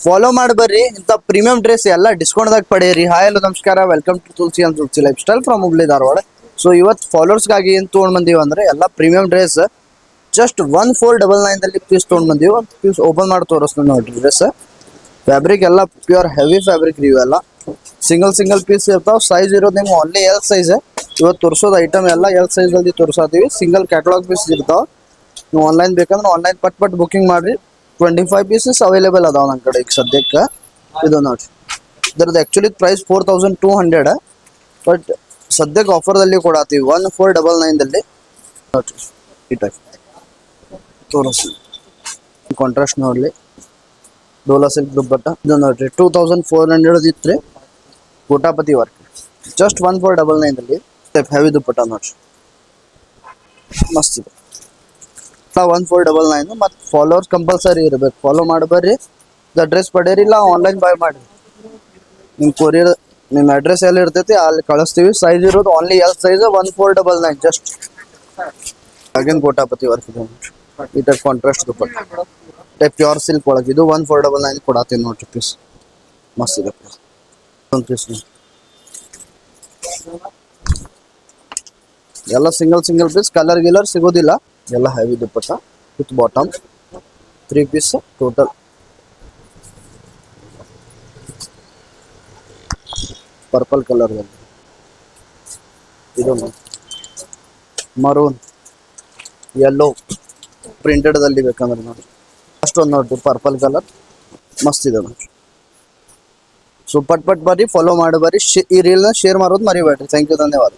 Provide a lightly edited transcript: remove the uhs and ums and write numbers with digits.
Follow ಮಾಡಿ ಬರ್ರಿ. ಇಂಥ ಪ್ರೀಮಿಯಂ ಡ್ರೆಸ್ ಎಲ್ಲ ಡಿಸ್ಕೌಂಟ್ದಾಗ ಪಡೆಯಿರಿ. ಹಾಯ್ ಹಲೋ ನಮಸ್ಕಾರ, welcome to Tulasi and Tulasi lifestyle from Hubli Dharwad. So ಇವತ್ತು ಫಾಲೋವರ್ಸ್ಗಾಗಿ ಏನು ತೊಗೊಂಡು ಬಂದೀವಿ ಅಂದ್ರೆ ಎಲ್ಲ ಪ್ರೀಮಿಯಂ ಡ್ರೆಸ್ ಜಸ್ಟ್ 1499 ಪೀಸ್ ತೊಗೊಂಡು ಬಂದೀವಿ. ಒಂದು ಪೀಸ್ ಓಪನ್ ಮಾಡಿ ತೋರಿಸ್ತೀನಿ ನೋಡ್ರಿ. ಡ್ರೆಸ್ ಫ್ಯಾಬ್ರಿಕ್ ಎಲ್ಲ ಪ್ಯೂರ್ ಹೆವಿ ಫ್ಯಾಬ್ರಿಕ್ ರೀ. ಇವೆಲ್ಲ ಸಿಂಗಲ್ ಪೀಸ್ ಇರ್ತಾವೆ. ಸೈಜ್ ಇರೋದು ನಿಮ್ಗೆ ಓನ್ಲಿ ಎಲ್ ಸೈಜ್. ಇವತ್ತು ತೋರಿಸೋದು ಐಟಮ್ ಎಲ್ಲ ಎಲ್ ಸೈಜಲ್ಲಿ ತೋರಿಸತ್ತೀವಿ. ಸಿಂಗಲ್ ಕ್ಯಾಟಲಾಗ್ ಪೀಸ್ ಇರ್ತಾವೆ. ನೀವು ಆನ್ಲೈನ್ ಬೇಕಂದ್ರೆ ಆನ್ಲೈನ್ ಪಟ್ ಬುಕಿಂಗ್ ಮಾಡಿರಿ. 25 ಪೀಸಸ್ ಅವೈಲೇಬಲ್ ಅದಾವ ನನ್ನ ಕಡೆ ಈಗ ಸದ್ಯಕ್ಕೆ. ಇದು ನೋಡ್ರಿ, ಇದ್ರದ್ದು ಆ್ಯಕ್ಚುಲಿ ಪ್ರೈಸ್ 4200, ಬಟ್ ಸದ್ಯಕ್ಕೆ ಆಫರ್ದಲ್ಲಿ ಕೊಡತ್ತೀವಿ 1499 ನೋಡ್ರಿ. ಈ ಟೈಪ್ ತೋರಿಸಿ ಕಾಂಟ್ರಾಸ್ಟ್ ನೋಡ್ಲಿ. ಡೋಲಾ ಸಿಲ್ಕ್ ದುಪ್ಪಟ್ಟ ಇದು ನೋಡ್ರಿ 2400 ಇತ್ತು ರೀ. ಕೋಟಾಪತಿ ವರ್ಕ್ ಜಸ್ಟ್ 1499 ಟೈಪ್ ಹೆವಿ ದುಪ್ಪಟ್ಟ ನೋಡ್ರಿ, ಮಸ್ತ್ ಇದೆ. 1499. ಮತ್ತು ಫಾಲೋವರ್ಸ್ ಕಂಪಲ್ಸರಿ ಇರಬೇಕು. ಫಾಲೋ ಮಾಡಿ ಬರ್ರಿ. ಅಡ್ರೆಸ್ ಪಡೀರಿ, ಇಲ್ಲ ಆನ್ಲೈನ್ ಬೈ ಮಾಡಿರಿ. ನಿಮ್ಮ ಕೊರಿಯರ್ ನಿಮ್ಮ ಅಡ್ರೆಸ್ ಎಲ್ಲಿ ಇರ್ತೈತಿ ಅಲ್ಲಿ ಕಳಿಸ್ತೀವಿ. ಸೈಜ್ ಇರೋದು only L size 1499 just. Again ಕೋಟಾಪತಿ ವರ್ಕ್ ಇದೆ ನೋಡ್ರಿ. ಈ type contrast dupatta type pure silk ಒಳಗೆ ಇದು 1499 ಕೊಡತ್ತೀನಿ ನೋಡ್ರಿ. ಪೀಸ್ ಮಸ್ತ್ ಇದೆ. ಒಂದು ಪೀಸ್ ಎಲ್ಲ ಸಿಂಗಲ್ ಪೀಸ್, ಕಲರ್ ಗಿಲರ್ ಸಿಗೋದಿಲ್ಲ. ಎಲ್ಲ heavy dupatta with bottom 3 piece total. Purple colour ಇದು ಮರೂನ್ ಯೆಲ್ಲೋ ಪ್ರಿಂಟೆಡ್ದಲ್ಲಿ ಬೇಕಂದ್ರೆ ನೋಡಿ. ಅಷ್ಟೊಂದು ನೋಡ್ರಿ ಪರ್ಪಲ್ ಕಲರ್ ಮಸ್ತ್ ಇದೆ ನೋಡ್ರಿ. ಸೊ ಪಟ್ ಬರ್ರಿ, ಫಾಲೋ ಮಾಡಿ ಬರ್ರಿ. ಈ ರೀಲ್ನ ಶೇರ್ ಮಾಡೋದು ಮರಿಬೇಡ್ರಿ. ಥ್ಯಾಂಕ್ ಯು, ಧನ್ಯವಾದ.